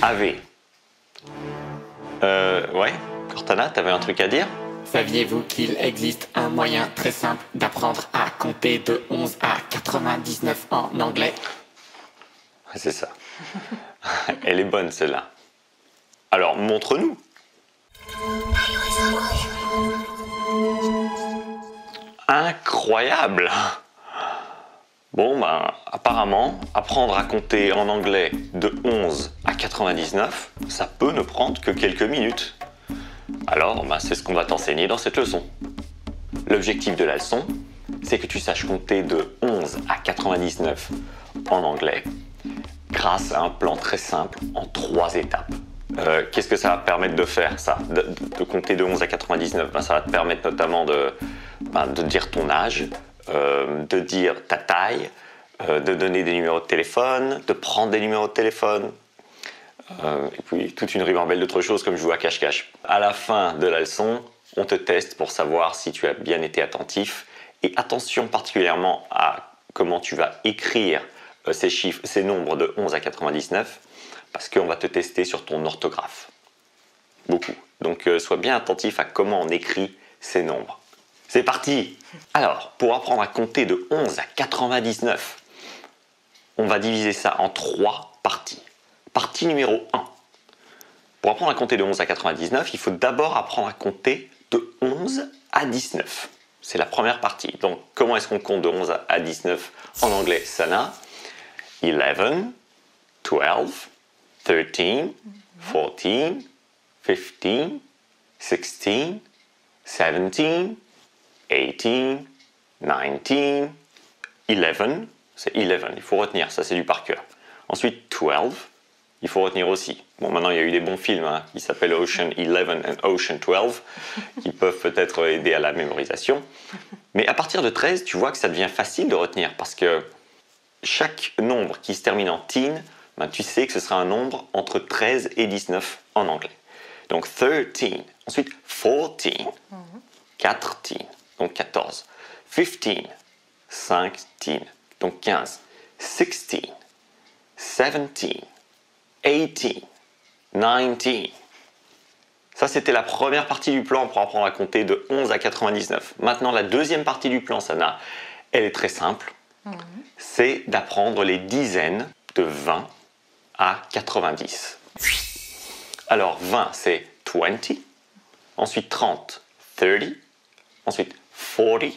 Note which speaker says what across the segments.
Speaker 1: AV. Ouais, Cortana, t'avais un truc à dire?
Speaker 2: Saviez-vous qu'il existe un moyen très simple d'apprendre à compter de 11 à 99 en anglais?
Speaker 1: C'est ça. Elle est bonne celle-là. Alors, montre-nous. Incroyable! Bon, ben, apparemment, apprendre à compter en anglais de 11 à 99, ça peut ne prendre que quelques minutes. Alors, ben, c'est ce qu'on va t'enseigner dans cette leçon. L'objectif de la leçon, c'est que tu saches compter de 11 à 99 en anglais grâce à un plan très simple en 3 étapes. Qu'est-ce que ça va te permettre de faire, ça, de compter de 11 à 99? Ben, ça va te permettre notamment de dire ton âge, de dire ta taille, de donner des numéros de téléphone, de prendre des numéros de téléphone, et puis toute une ribambelle d'autres choses comme jouer à cache-cache. À la fin de la leçon, on te teste pour savoir si tu as bien été attentif, et attention particulièrement à comment tu vas écrire ces chiffres, ces nombres de 11 à 99, parce qu'on va te tester sur ton orthographe. Beaucoup. Donc sois bien attentif à comment on écrit ces nombres. C'est parti! Alors, pour apprendre à compter de 11 à 99, on va diviser ça en 3 parties. Partie numéro 1. Pour apprendre à compter de 11 à 99, il faut d'abord apprendre à compter de 11 à 19. C'est la première partie. Donc, comment est-ce qu'on compte de 11 à 19 en anglais, Sana? 11, 12, 13, 14, 15, 16, 17, 18, 19, 11, c'est 11, il faut retenir, ça c'est du par cœur. Ensuite 12, il faut retenir aussi. Bon, maintenant il y a eu des bons films qui s'appellent Ocean 11 et Ocean 12, qui peuvent peut-être aider à la mémorisation. Mais à partir de 13, tu vois que ça devient facile de retenir, parce que chaque nombre qui se termine en teen, ben, tu sais que ce sera un nombre entre 13 et 19 en anglais. Donc 13, ensuite 14, 14, donc 14, 15, 15, donc 15, 16, 17, 18, 19. Ça, c'était la première partie du plan pour apprendre à compter de 11 à 99. Maintenant, la deuxième partie du plan, Sana, elle est très simple. C'est d'apprendre les dizaines de 20 à 90. Alors, 20, c'est 20. Ensuite, 30, 30. Ensuite, 40.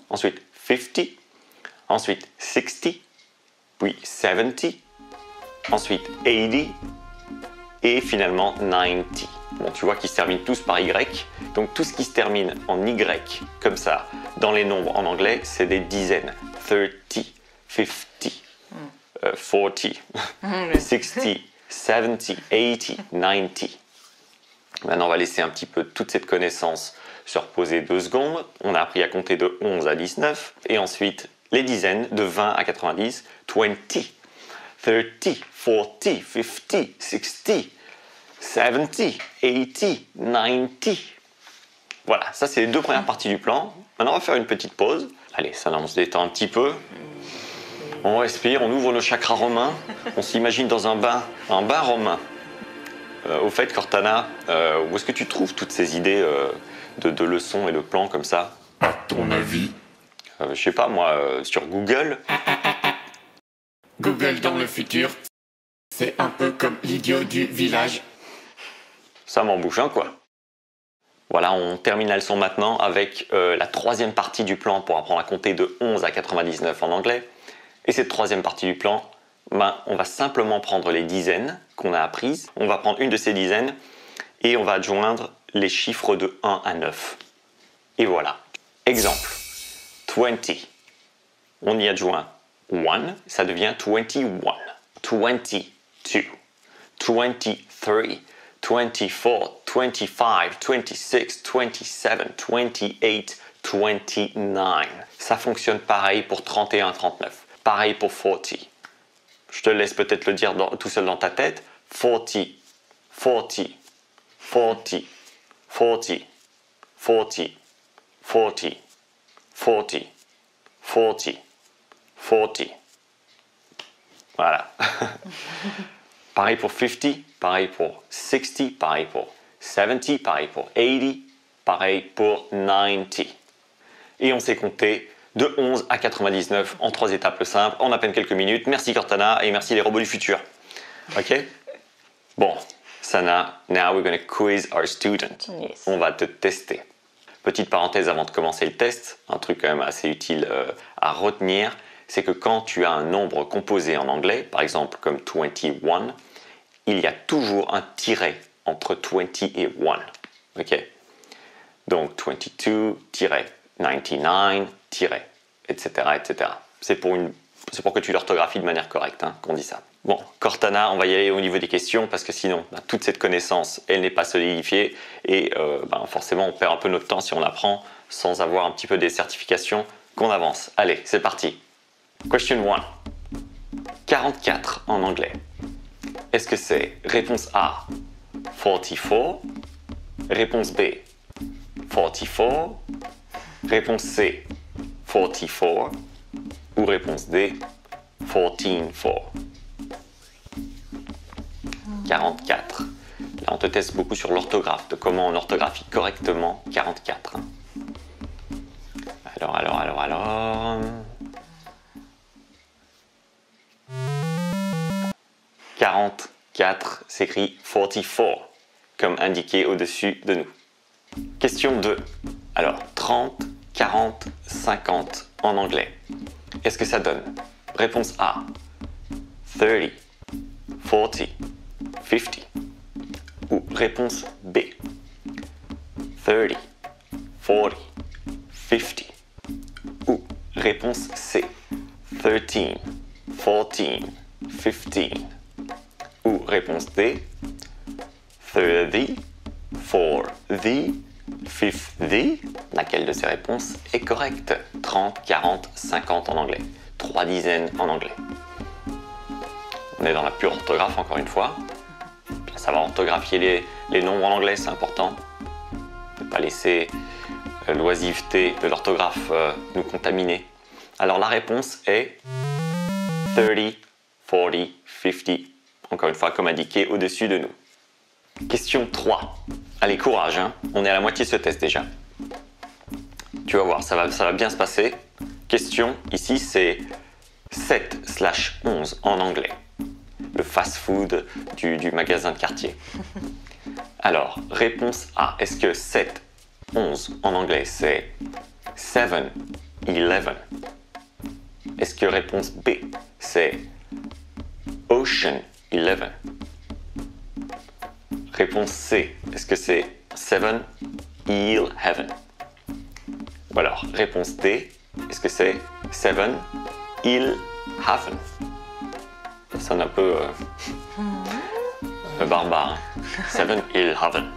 Speaker 1: Ensuite, 50. Ensuite, 60. Puis, 70. Ensuite, 80. Et finalement, 90. Bon, tu vois qu'ils se terminent tous par Y. Donc, tout ce qui se termine en Y, comme ça, dans les nombres en anglais, c'est des dizaines. 30, 50, 40, 60, 70, 80, 90. Maintenant, on va laisser un petit peu toute cette connaissance se reposer 2 secondes. On a appris à compter de 11 à 19. Et ensuite, les dizaines de 20 à 90. 20, 30, 40, 50, 60, 70, 80, 90. Voilà, ça c'est les 2 premières parties du plan. Maintenant, on va faire une petite pause. Allez, ça, on se détend un petit peu. On respire, on ouvre nos chakras romains. On s'imagine dans un bain romain. Au fait, Cortana, où est-ce que tu trouves toutes ces idées de leçons et de plans comme ça?
Speaker 2: À ton avis?
Speaker 1: Je sais pas, moi, sur Google.
Speaker 2: Google dans le futur, c'est un peu comme l'idiot du village.
Speaker 1: Ça m'embouche un quoi. Voilà, on termine la leçon maintenant avec la 3e partie du plan pour apprendre à compter de 11 à 99 en anglais. Et cette 3e partie du plan, ben, on va simplement prendre les dizaines qu'on a apprises. On va prendre une de ces dizaines et on va adjoindre les chiffres de 1 à 9. Et voilà. Exemple. 20. On y adjoint 1, ça devient 21. 22. 23. 24, 25, 26, 27, 28, 29. Ça fonctionne pareil pour 31, 39. Pareil pour 40. Je te laisse peut-être le dire tout seul dans ta tête. 40, 40, 40, 40, 40, 40, 40, 40, 40. Voilà. Pareil pour 50, pareil pour 60, pareil pour 70, pareil pour 80, pareil pour 90. Et on s'est compté de 11 à 99 en 3 étapes simples, en à peine quelques minutes. Merci Cortana et merci les robots du futur. Ok? Bon, Sana, now we're going to quiz our student.
Speaker 3: Yes.
Speaker 1: On va te tester. Petite parenthèse avant de commencer le test, un truc quand même assez utile à retenir, c'est que quand tu as un nombre composé en anglais, par exemple comme 21, il y a toujours un tiret entre 20 et 1. Ok? Donc 22, 99, etc. etc. C'est pour que tu l'orthographies de manière correcte qu'on dit ça. Bon, Cortana, on va y aller au niveau des questions parce que sinon, toute cette connaissance, elle n'est pas solidifiée et forcément, on perd un peu notre temps si on apprend sans avoir un petit peu des certifications qu'on avance. Allez, c'est parti. Question 1. 44 en anglais. Est-ce que c'est réponse A, 44, réponse B, 44, réponse C, 44 ou réponse D, 14-4. 44. Là, on te teste beaucoup sur l'orthographe, de comment on orthographie correctement 44. Alors. 44 s'écrit 44, comme indiqué au-dessus de nous. Question 2. Alors, 30, 40, 50 en anglais. Est-ce que ça donne réponse A, 30, 40, 50 ou réponse B, 30, 40, 50 ou réponse C, 13, 14, 15 ou réponse D, 30, 40, 50. Laquelle de ces réponses est correcte? 30, 40, 50 en anglais. 3 dizaines en anglais. On est dans la pure orthographe encore une fois. Bien savoir orthographier les nombres en anglais, c'est important. Ne pas laisser l'oisiveté de l'orthographe nous contaminer. Alors la réponse est 30, 40, 50. Encore une fois, comme indiqué au-dessus de nous. Question 3. Allez, courage, on est à la moitié de ce test déjà. Tu vas voir, ça va bien se passer. Question, ici, c'est 7/11 en anglais. Le fast-food du magasin de quartier. Alors, réponse A. Est-ce que 7, 11 en anglais, c'est 7, 11? Est-ce que réponse B, c'est Ocean 11? Réponse C, est-ce que c'est 7, Eel Heaven? Ou alors, réponse D, est-ce que c'est 7, Eel Haven? Ça sonne un peu barbare. 7, Eel Haven.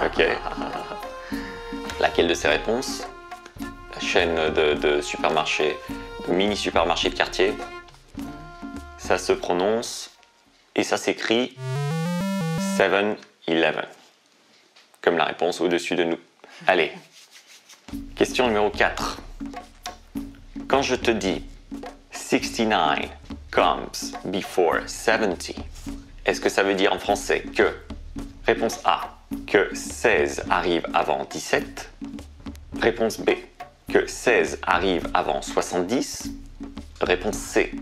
Speaker 1: Ok. Laquelle de ces réponses? La chaîne de supermarchés, de mini-supermarchés de quartier. Ça se prononce et ça s'écrit 7-11, comme la réponse au-dessus de nous. Allez, question numéro 4. Quand je te dis 69 comes before 70, est-ce que ça veut dire en français que, réponse A, que 16 arrive avant 17, réponse B, que 16 arrive avant 70, réponse C,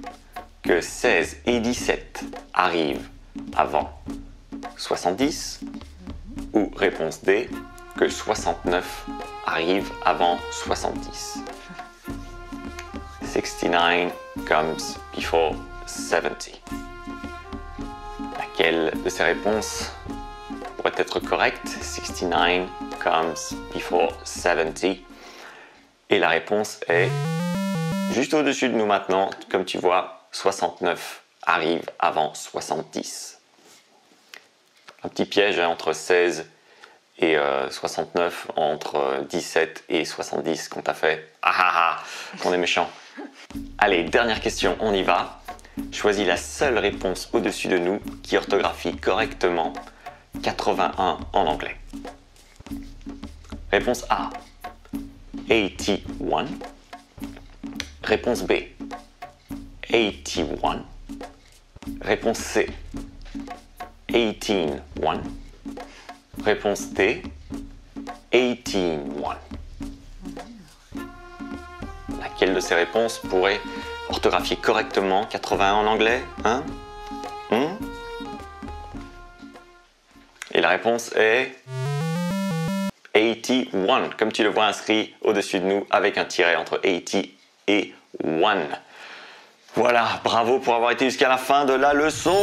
Speaker 1: que 16 et 17 arrivent avant 70, ou réponse D, que 69 arrive avant 70. 69 comes before 70. Laquelle de ces réponses pourrait être correcte? 69 comes before 70. Et la réponse est juste au-dessus de nous maintenant. Comme tu vois, 69 arrive avant 70. Un petit piège entre 16 et 69, entre 17 et 70 qu'on t'a fait. Qu'on est méchant. Allez, dernière question, on y va. Choisis la seule réponse au-dessus de nous qui orthographie correctement 81 en anglais. Réponse A, 81. Réponse B, 81. Réponse C, 18-1. Réponse D, 18-1. Laquelle de ces réponses pourrait orthographier correctement 81 en anglais, hein? Et la réponse est 81, comme tu le vois inscrit au-dessus de nous avec un tiret entre 80 et 1. Voilà, bravo pour avoir été jusqu'à la fin de la leçon.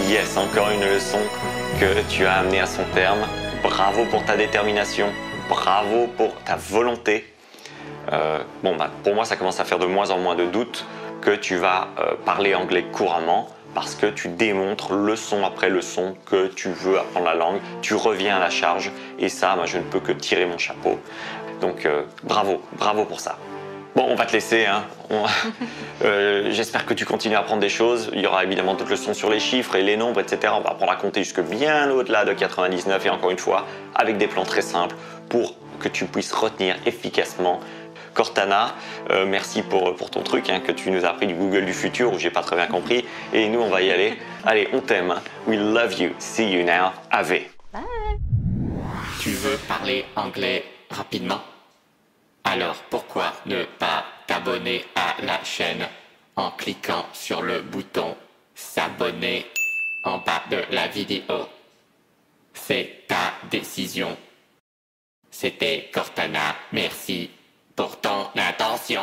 Speaker 1: Yes, encore une leçon que tu as amenée à son terme. Bravo pour ta détermination, bravo pour ta volonté. Pour moi, ça commence à faire de moins en moins de doutes que tu vas parler anglais couramment parce que tu démontres leçon après leçon que tu veux apprendre la langue, tu reviens à la charge et ça, je ne peux que tirer mon chapeau. Donc bravo pour ça. Bon, on va te laisser, hein. J'espère que tu continues à apprendre des choses. Il y aura évidemment d'autres leçons sur les chiffres et les nombres, etc. On va apprendre à compter jusque bien au-delà de 99 et encore une fois, avec des plans très simples pour que tu puisses retenir efficacement. Cortana, merci pour ton truc que tu nous as appris du Google du futur où j'ai pas très bien compris. Et nous, on va y aller. Allez, on t'aime. Hein. We love you. See you now. Ave.
Speaker 2: Bye. Tu veux parler anglais rapidement? Alors pourquoi ne pas t'abonner à la chaîne en cliquant sur le bouton s'abonner en bas de la vidéo? C'est ta décision. C'était Cortana, merci pour ton attention.